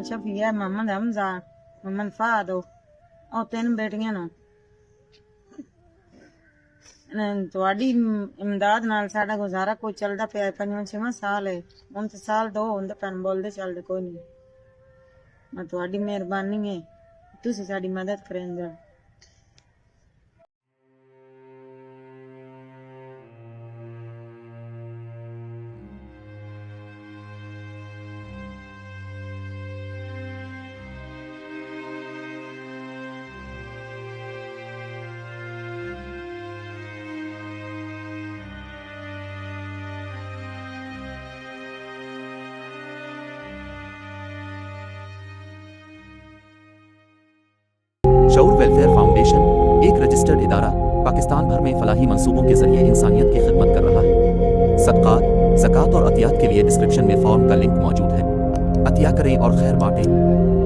मोहम्मद शफी है, मोहम्मद हमजा, मोहम्मद फहद और 3 बेटियां नो। ਤੁਹਾਡੀ ਇਮਦਾਦ ਨਾਲ ਸਾਡਾ ਗੁਜ਼ਾਰਾ ਕੋਈ ਚੱਲਦਾ ਪਿਆ 5-6 ਸਾਲ ਹੈ। ਹੁਣ ਤੇ ਸਾਲ 2 ਹੁੰਦੇ ਪੈਣ ਬੋਲਦੇ ਚੱਲਦੇ ਕੋਈ ਨਹੀਂ। ਮੈਂ ਤੁਹਾਡੀ ਮਿਹਰਬਾਨੀ ਹੈ ਤੁਸੀਂ ਸਾਡੀ ਮਦਦ ਕरेंगे। शऊर वेलफेयर फाउंडेशन एक रजिस्टर्ड इदारा पाकिस्तान भर में फलाही मंसूबों के जरिए इंसानियत की खिदमत कर रहा है। सदक़ात, ज़कात और अतियात के लिए डिस्क्रिप्शन में फॉर्म का लिंक मौजूद है। अतिया करें और खैर बांटें।